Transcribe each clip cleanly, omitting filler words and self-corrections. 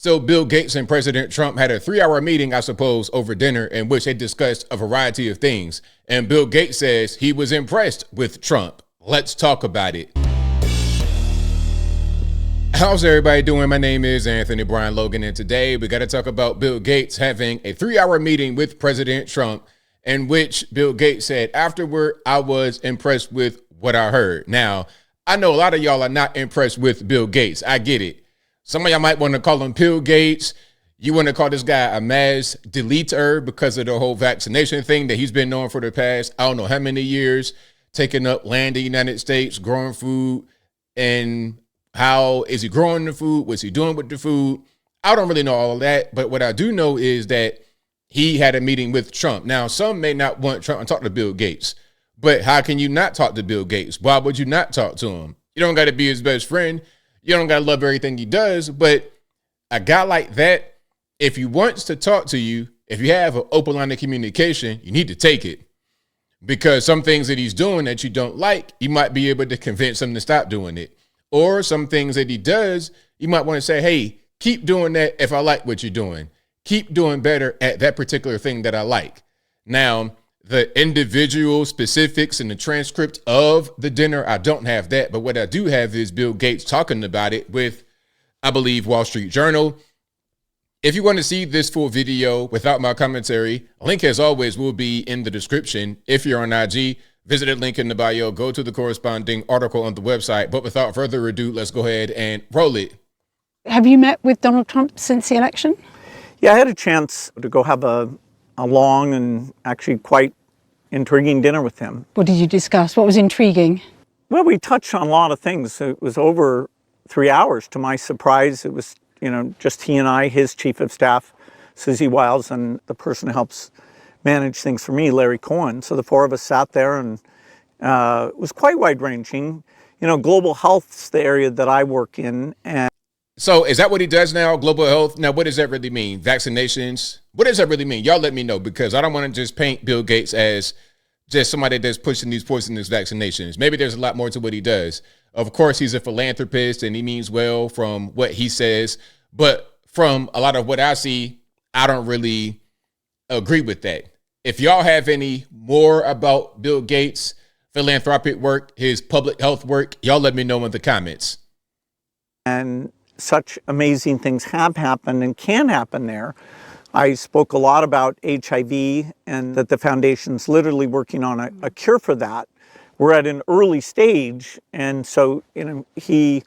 So Bill Gates and President Trump had a 3-hour meeting, I suppose, over dinner in which they discussed a variety of things. And Bill Gates says he was impressed with Trump. Let's talk about it. How's everybody doing? My name is Anthony Brian Logan, and today we got to talk about Bill Gates having a 3-hour meeting with President Trump, in which Bill Gates said, afterward, I was impressed with what I heard. Now, I know a lot of y'all are not impressed with Bill Gates. I get it. Some of y'all might want to call him Pill Gates. You want to call this guy a mass deleter because of the whole vaccination thing that he's been known for the past, I don't know how many years, taking up land in the United States, growing food. And how is he growing the food? What's he doing with the food? I don't really know all of that. But what I do know is that he had a meeting with Trump. Now, some may not want Trump to talk to Bill Gates. But how can you not talk to Bill Gates? Why would you not talk to him? You don't got to be his best friend. You don't got to love everything he does, but a guy like that, if he wants to talk to you, if you have an open line of communication, you need to take it, because some things that he's doing that you don't like, you might be able to convince him to stop doing it. Or some things that he does, you might want to say, hey, keep doing that if I like what you're doing. Keep doing better at that particular thing that I like. Now, the individual specifics and the transcript of the dinner, I don't have that. But what I do have is Bill Gates talking about it with, I believe, Wall Street Journal. If you want to see this full video without my commentary, a link, as always, will be in the description. If you're on IG, visit the link in the bio, go to the corresponding article on the website. But without further ado, let's go ahead and roll it. Have you met with Donald Trump since the election? Yeah, I had a chance to go have a long and actually quite intriguing dinner with him. What did you discuss? What was intriguing? Well, we touched on a lot of things. It was over 3 hours. To my surprise, it was, just he and I, his chief of staff, Susie Wiles, and the person who helps manage things for me, Larry Cohen. So the four of us sat there, and it was quite wide-ranging. Global health's the area that I work in. And so is that what he does now, global health? Now, what does that really mean? Vaccinations? What does that really mean? Y'all let me know, because I don't want to just paint Bill Gates as just somebody that's pushing these poisonous vaccinations. Maybe there's a lot more to what he does. Of course, he's a philanthropist and he means well from what he says. But from a lot of what I see, I don't really agree with that. If y'all have any more about Bill Gates' philanthropic work, his public health work, y'all let me know in the comments. And such amazing things have happened and can happen there. I spoke a lot about HIV and that the foundation's literally working on a cure for that. We're at an early stage, and so he,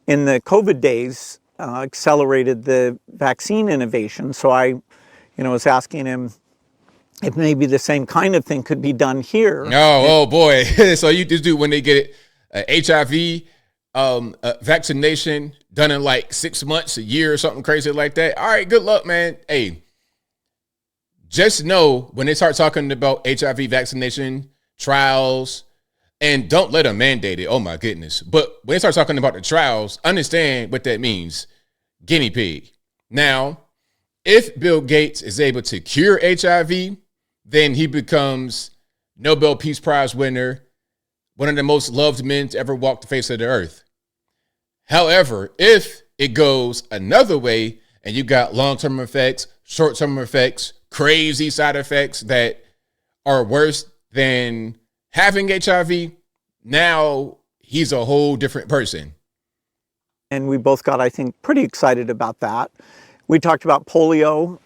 in the COVID days, accelerated the vaccine innovation. So I was asking him if maybe the same kind of thing could be done here. Oh boy. So you just do, when they get HIV vaccination done in like 6 months, a year, or something crazy like that. All right, good luck, man. Hey, just know when they start talking about HIV vaccination trials, and don't let them mandate it. Oh my goodness. But when they start talking about the trials, understand what that means. Guinea pig. Now, if Bill Gates is able to cure HIV, then he becomes Nobel Peace Prize winner, one of the most loved men to ever walk the face of the earth. However, if it goes another way and you got long-term effects, short-term effects, crazy side effects that are worse than having HIV, now he's a whole different person. And we both got, I think, pretty excited about that. We talked about polio,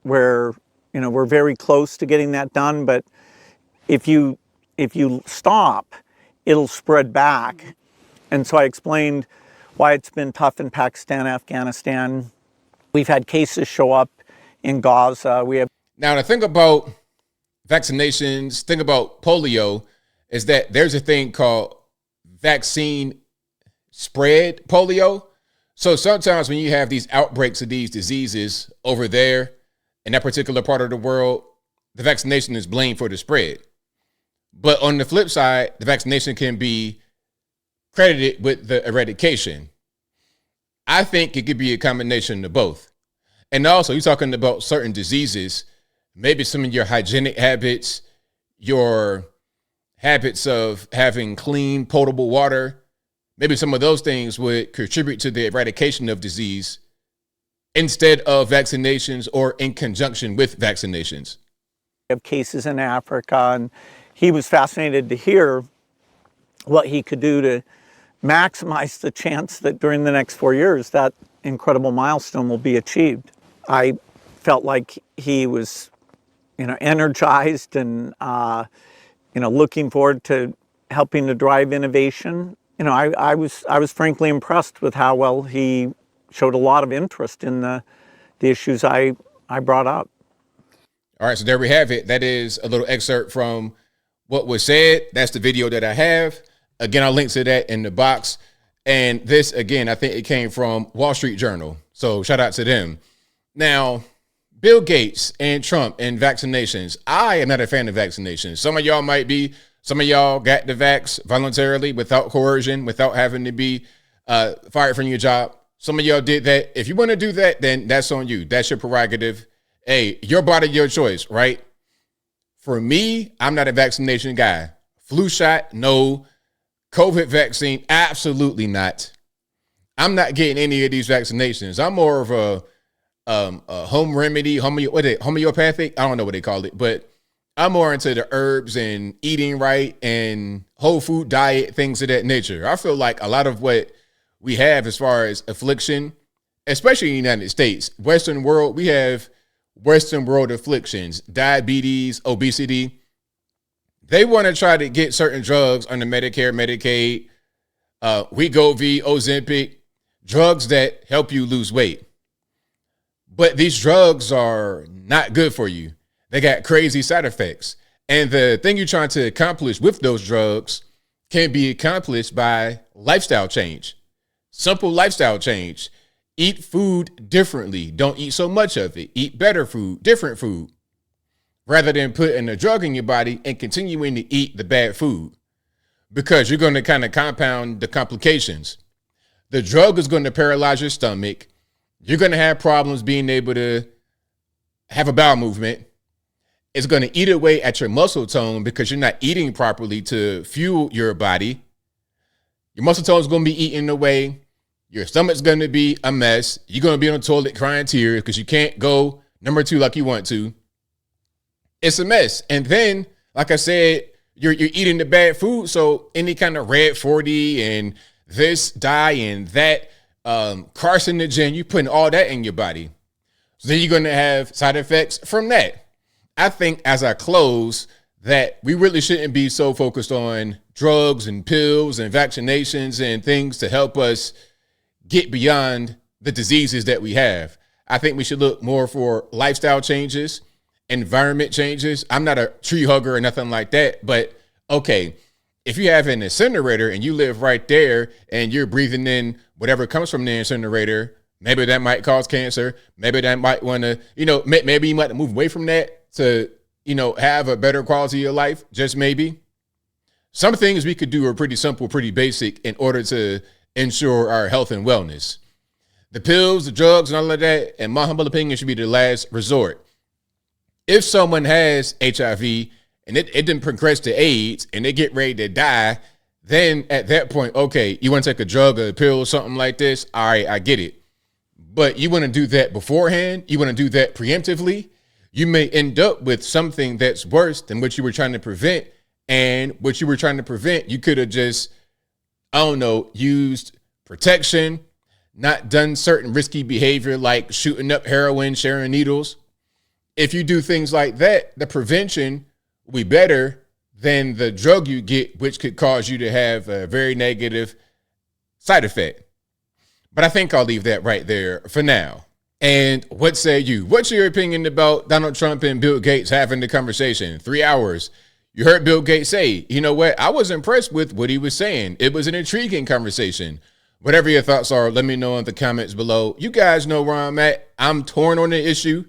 where, we're very close to getting that done. But if you stop, it'll spread back. And so I explained why it's been tough in Pakistan, Afghanistan. We've had cases show up in Gaza. Now, the thing about vaccinations, thing about polio, is that there's a thing called vaccine spread polio. So sometimes when you have these outbreaks of these diseases over there in that particular part of the world, the vaccination is blamed for the spread. But on the flip side, the vaccination can be credited with the eradication. I think it could be a combination of both. And also, you're talking about certain diseases, maybe some of your hygienic habits, your habits of having clean, potable water, maybe some of those things would contribute to the eradication of disease instead of vaccinations or in conjunction with vaccinations? Have cases in Africa, and he was fascinated to hear what he could do to maximize the chance that during the next 4 years that incredible milestone will be achieved. I felt like he was, energized and, looking forward to helping to drive innovation. I was frankly impressed with how well he showed a lot of interest in the issues I brought up. All right, so there we have it. That is a little excerpt from what was said. That's the video that I have. Again, I'll link to that in the box. And this, again, I think it came from Wall Street Journal. So shout out to them. Now, Bill Gates and Trump and vaccinations. I am not a fan of vaccinations. Some of y'all might be. Some of y'all got the vax voluntarily without coercion, without having to be fired from your job. Some of y'all did that. If you want to do that, then that's on you. That's your prerogative. Hey, your body, your choice, right? For me, I'm not a vaccination guy. Flu shot, no. COVID vaccine, absolutely not. I'm not getting any of these vaccinations. I'm more of a home remedy, homeopathic. I don't know what they call it, but I'm more into the herbs and eating right and whole food diet, things of that nature. I feel like a lot of what we have as far as affliction, especially in the United States, Western world, we have Western world afflictions, diabetes, obesity. They want to try to get certain drugs under Medicare, Medicaid, Wegovy, Ozempic, drugs that help you lose weight. But these drugs are not good for you. They got crazy side effects. And the thing you're trying to accomplish with those drugs can be accomplished by lifestyle change. Simple lifestyle change. Eat food differently. Don't eat so much of it. Eat better food, different food, rather than putting a drug in your body and continuing to eat the bad food, because you're going to kind of compound the complications. The drug is going to paralyze your stomach. You're going to have problems being able to have a bowel movement. It's going to eat away at your muscle tone because you're not eating properly to fuel your body. Your muscle tone is going to be eaten away. Your stomach's going to be a mess. You're going to be on the toilet crying tears because you can't go number 2 like you want to. It's a mess. And then, like I said, you're eating the bad food. So any kind of red 40 and this dye and that carcinogen, you're putting all that in your body. So then you're going to have side effects from that. I think as I close that we really shouldn't be so focused on drugs and pills and vaccinations and things to help us get beyond the diseases that we have. I think we should look more for lifestyle changes, environment changes. I'm not a tree hugger or nothing like that, but okay, if you have an incinerator and you live right there and you're breathing in whatever comes from the incinerator, maybe that might cause cancer. Maybe that might want to, maybe you might move away from that to, have a better quality of life, just maybe. Some things we could do are pretty simple, pretty basic in order to ensure our health and wellness. The pills, the drugs, and all of that, in my humble opinion, should be the last resort. If someone has HIV and it didn't progress to AIDS and they get ready to die, then at that point, okay, you want to take a drug or a pill or something like this? All right, I get it. But you want to do that beforehand? You want to do that preemptively? You may end up with something that's worse than what you were trying to prevent. And what you were trying to prevent, you could have just, used protection, not done certain risky behavior like shooting up heroin, sharing needles. If you do things like that, the prevention will be better than the drug you get, which could cause you to have a very negative side effect. But I think I'll leave that right there for now. And what say you? What's your opinion about Donald Trump and Bill Gates having the conversation? 3 hours. You heard Bill Gates say, you know what? I was impressed with what he was saying. It was an intriguing conversation. Whatever your thoughts are, let me know in the comments below. You guys know where I'm at. I'm torn on the issue.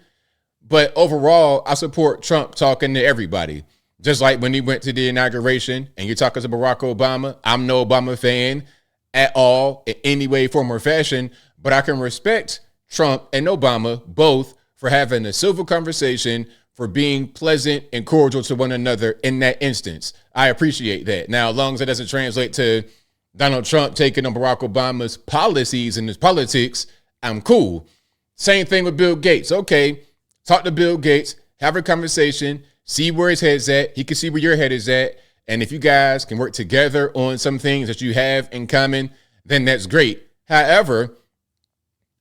But overall, I support Trump talking to everybody. Just like when he went to the inauguration and you're talking to Barack Obama, I'm no Obama fan at all, in any way, form, or fashion. But I can respect Trump and Obama both for having a civil conversation, for being pleasant and cordial to one another in that instance. I appreciate that. Now, as long as it doesn't translate to Donald Trump taking on Barack Obama's policies and his politics, I'm cool. Same thing with Bill Gates. Okay, talk to Bill Gates, have a conversation, see where his head's at. He can see where your head is at. And if you guys can work together on some things that you have in common, then that's great. However,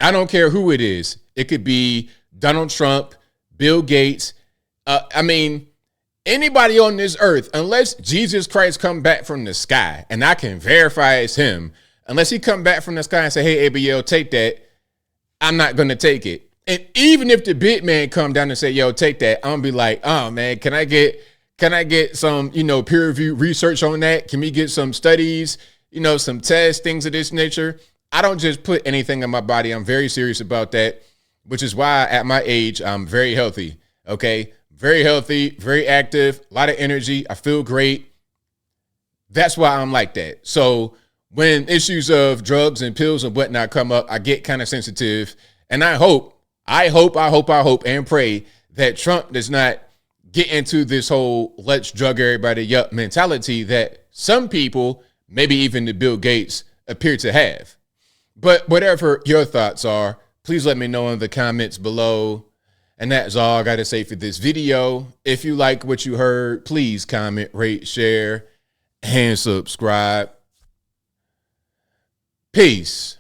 I don't care who it is. It could be Donald Trump, Bill Gates. Anybody on this earth, unless Jesus Christ come back from the sky and I can verify it's him, unless he come back from the sky and say, hey, ABL, take that, I'm not going to take it. And even if the big man come down and say, yo, take that, I'm going to be like, oh, man, can I get some, peer review research on that? Can we get some studies, some tests, things of this nature? I don't just put anything in my body. I'm very serious about that, which is why at my age, I'm very healthy. Okay. Very healthy, very active, a lot of energy. I feel great. That's why I'm like that. So when issues of drugs and pills and whatnot come up, I get kind of sensitive. And I hope and pray that Trump does not get into this whole let's drug everybody up mentality that some people, maybe even the Bill Gates, appear to have. But whatever your thoughts are, please let me know in the comments below. And that's all I got to say for this video. If you like what you heard, please comment, rate, share, and subscribe. Peace.